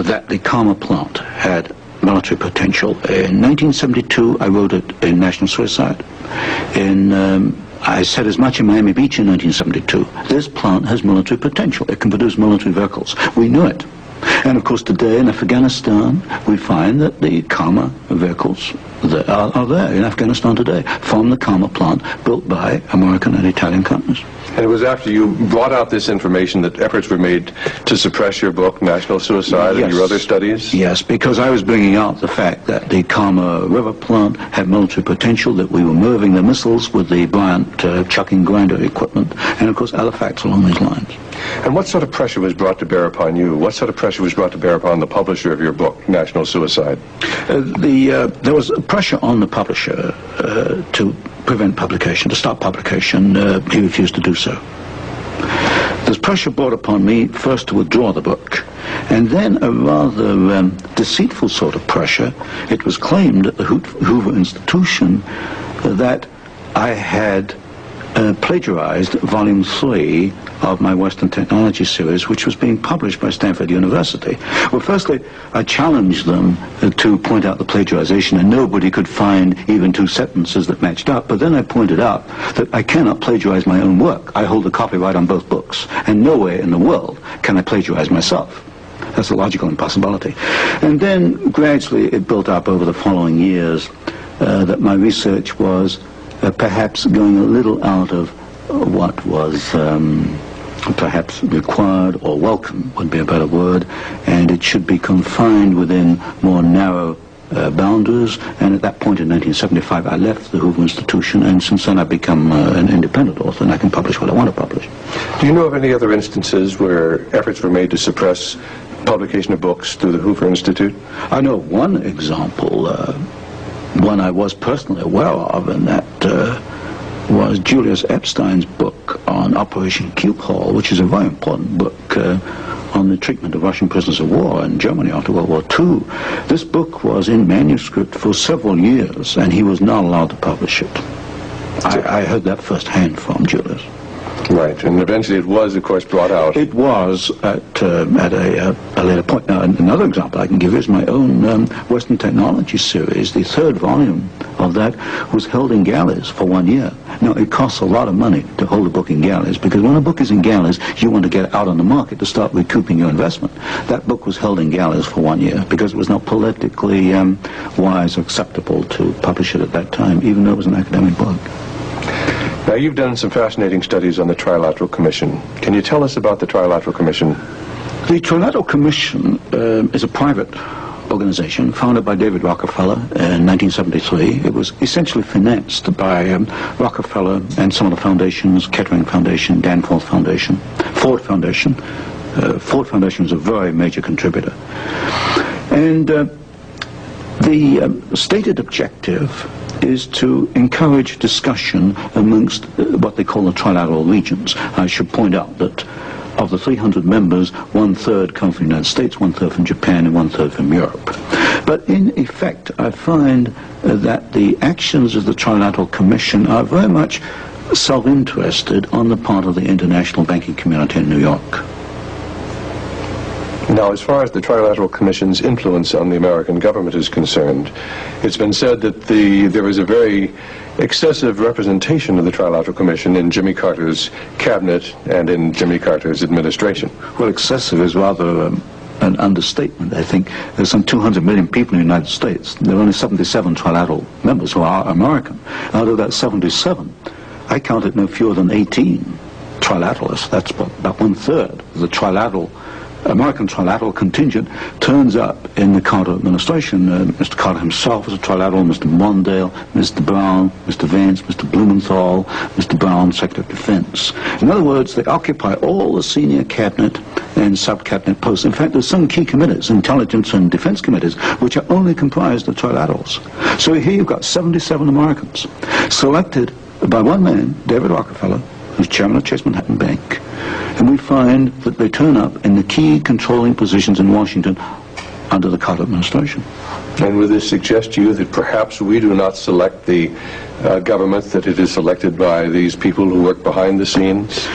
that the Karma plant had military potential. In 1972, I wrote it in National Suicide. I said as much in Miami Beach in 1972. This plant has military potential. It can produce military vehicles. We knew it. And of course today in Afghanistan, we find that the Karma vehicles that are there in Afghanistan today from the Karma plant built by American and Italian companies. And it was after you brought out this information that efforts were made to suppress your book, National Suicide, Yes. and your other studies? Yes, because I was bringing out the fact that the Karma River plant had military potential, that we were moving the missiles with the Bryant chucking grinder equipment, and of course other facts along these lines. And what sort of pressure was brought to bear upon you? What sort of pressure was brought to bear upon the publisher of your book, National Suicide? There was pressure on the publisher to prevent publication, to stop publication. He refused to do so. There's pressure brought upon me first to withdraw the book, and then a rather deceitful sort of pressure. It was claimed at the Hoover Institution that I had plagiarized Volume 3 of my Western Technology series, which was being published by Stanford University. Well, firstly, I challenged them to point out the plagiarization, and nobody could find even two sentences that matched up. But then I pointed out that I cannot plagiarize my own work. I hold the copyright on both books, and nowhere in the world can I plagiarize myself. That's a logical impossibility. And then gradually it built up over the following years that my research was perhaps going a little out of what was perhaps required, or welcome would be a better word, and it should be confined within more narrow boundaries. And at that point in 1975 I left the Hoover Institution, and since then I've become an independent author, and I can publish what I want to publish. Do you know of any other instances where efforts were made to suppress publication of books through the Hoover Institute? I know of one example, one I was personally aware of, and that was Julius Epstein's book on Operation Cube Hall, which is a very important book on the treatment of Russian prisoners of war in Germany after World War II. This book was in manuscript for several years, and he was not allowed to publish it. I heard that firsthand from Julius. Right, and eventually it was, of course, brought out. It was at a later point. Now, another example I can give is my own Western Technology series. The third volume of that was held in galleys for 1 year. Now, it costs a lot of money to hold a book in galleys, because when a book is in galleys, you want to get it out on the market to start recouping your investment. That book was held in galleys for 1 year because it was not politically wise or acceptable to publish it at that time, even though it was an academic book. Now, you've done some fascinating studies on the Trilateral Commission. Can you tell us about the Trilateral Commission? The Trilateral Commission is a private organization founded by David Rockefeller in 1973. It was essentially financed by Rockefeller and some of the foundations, Kettering Foundation, Danforth Foundation, Ford Foundation. Ford Foundation was a very major contributor. And the stated objective is to encourage discussion amongst what they call the trilateral regions. I should point out that of the 300 members, 1/3 come from the United States, 1/3 from Japan, and 1/3 from Europe. But in effect, I find that the actions of the Trilateral Commission are very much self-interested on the part of the international banking community in New York. Now, as far as the Trilateral Commission's influence on the American government is concerned, it's been said that there was a very excessive representation of the Trilateral Commission in Jimmy Carter's cabinet and in Jimmy Carter's administration. Well, excessive is rather an understatement. I think there's some 200 million people in the United States. There are only 77 trilateral members who are American. Out of that 77, I counted no fewer than 18 trilateralists. That's about 1/3 of the American trilateral contingent turns up in the Carter administration. Mr. Carter himself was a trilateral, Mr. Mondale, Mr. Brown, Mr. Vance, Mr. Blumenthal, Mr. Brown, Secretary of Defense. In other words, they occupy all the senior cabinet and sub-cabinet posts. In fact, there's some key committees, intelligence and defense committees, which are only comprised of trilaterals. So here you've got 77 Americans selected by one man, David Rockefeller, who's chairman of Chase Manhattan Bank. And we find that they turn up in the key controlling positions in Washington under the Carter administration. And would this suggest to you that perhaps we do not select the government, that it is selected by these people who work behind the scenes?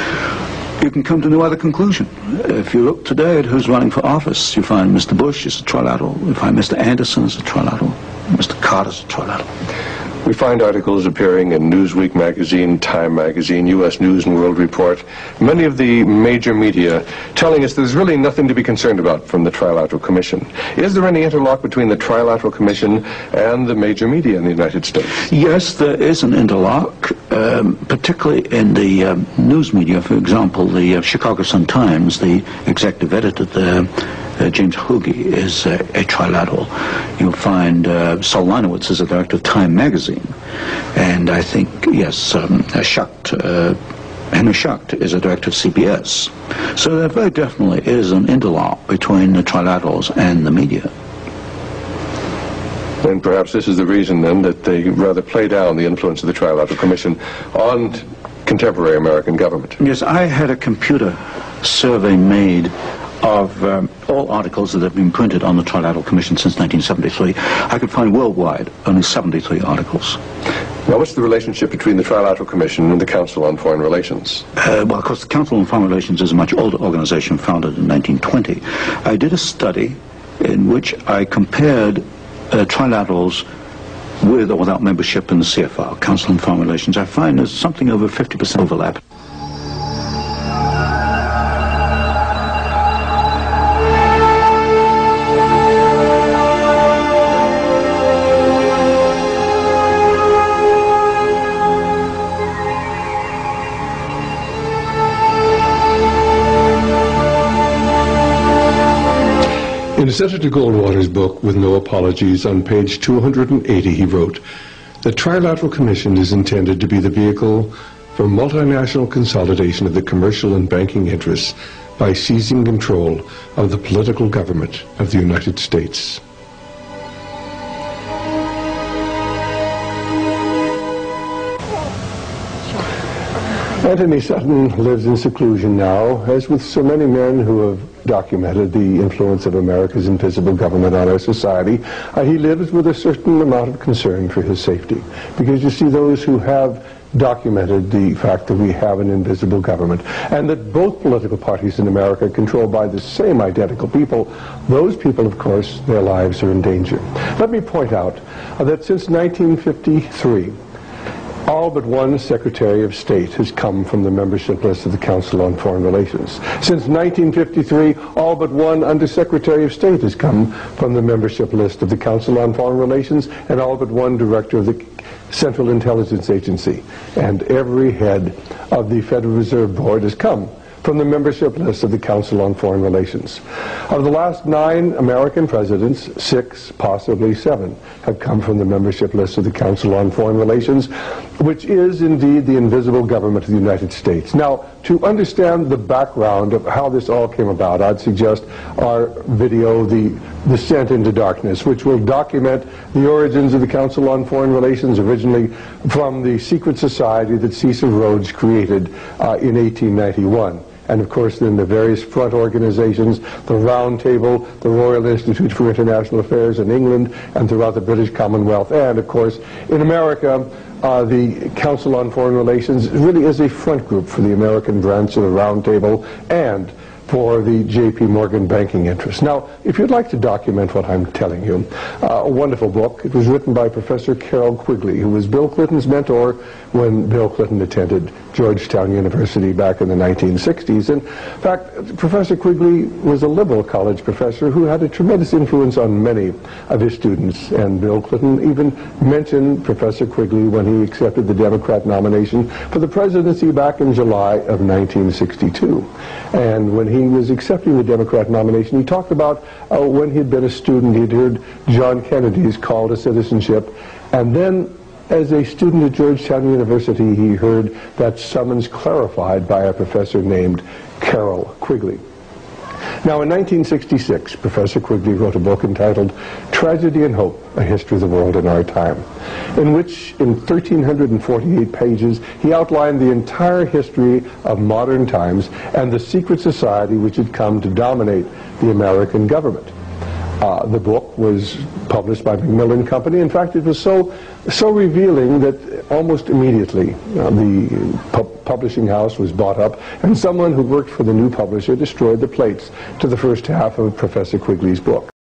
you can come to no other conclusion. If you look today at who's running for office, you find Mr. Bush is a trilateral, you find Mr. Anderson is a trilateral, Mr. Carter is a trilateral. We find articles appearing in Newsweek magazine, Time magazine, U.S. News and World Report, many of the major media telling us there's really nothing to be concerned about from the Trilateral Commission. Is there any interlock between the Trilateral Commission and the major media in the United States? Yes, there is an interlock, particularly in the news media. For example, the Chicago Sun-Times, the executive editor there, James Hoagie, is a trilateral. You'll find Saul Linowitz is a director of Time magazine, and I think, yes, Henry Schucht is a director of CBS. So there very definitely is an interlock between the trilaterals and the media. And perhaps this is the reason, then, that they rather play down the influence of the Trilateral Commission on contemporary American government. Yes, I had a computer survey made of all articles that have been printed on the Trilateral Commission since 1973. I could find worldwide only 73 articles. Now, what's the relationship between the Trilateral Commission and the Council on Foreign Relations? Well, of course, the Council on Foreign Relations is a much older organization, founded in 1920. I did a study in which I compared trilaterals with or without membership in the CFR, Council on Foreign Relations. I find there's something over 50% overlap. In Senator Goldwater's book, With No Apologies, on page 280, he wrote, "The Trilateral Commission is intended to be the vehicle for multinational consolidation of the commercial and banking interests by seizing control of the political government of the United States." Anthony Sutton lives in seclusion now, as with so many men who have documented the influence of America's invisible government on our society. He lives with a certain amount of concern for his safety, because you see, those who have documented the fact that we have an invisible government and that both political parties in America are controlled by the same identical people, those people, of course, their lives are in danger. Let me point out that since 1953, all but one Secretary of State has come from the membership list of the Council on Foreign Relations. Since 1953, all but one Undersecretary of State has come from the membership list of the Council on Foreign Relations, and all but one Director of the Central Intelligence Agency. And every head of the Federal Reserve Board has come from the membership list of the Council on Foreign Relations. Of the last 9 American presidents, 6, possibly 7, have come from the membership list of the Council on Foreign Relations, which is indeed the invisible government of the United States. Now, to understand the background of how this all came about, I'd suggest our video, The Descent into Darkness, which will document the origins of the Council on Foreign Relations, originally from the secret society that Cecil Rhodes created in 1891. And of course then the various front organizations, the Round Table, the Royal Institute for International Affairs in England and throughout the British Commonwealth, and of course in America, the Council on Foreign Relations really is a front group for the American branch of the Round Table and for the J.P. Morgan banking interest. Now, if you'd like to document what I'm telling you, a wonderful book. It was written by Professor Carroll Quigley, who was Bill Clinton's mentor when Bill Clinton attended Georgetown University back in the 1960s. In fact, Professor Quigley was a liberal college professor who had a tremendous influence on many of his students, and Bill Clinton even mentioned Professor Quigley when he accepted the Democrat nomination for the presidency back in July of 1962. And when he was accepting the Democrat nomination, he talked about when he'd been a student, he'd heard John Kennedy's call to citizenship, and then as a student at Georgetown University, he heard that summons clarified by a professor named Carroll Quigley. Now, in 1966, Professor Quigley wrote a book entitled Tragedy and Hope, A History of the World in Our Time, in which, in 1,348 pages, he outlined the entire history of modern times and the secret society which had come to dominate the American government. The book was published by Macmillan Company. In fact, it was so revealing that almost immediately the publishing house was bought up, and someone who worked for the new publisher destroyed the plates to the first half of Professor Quigley's book.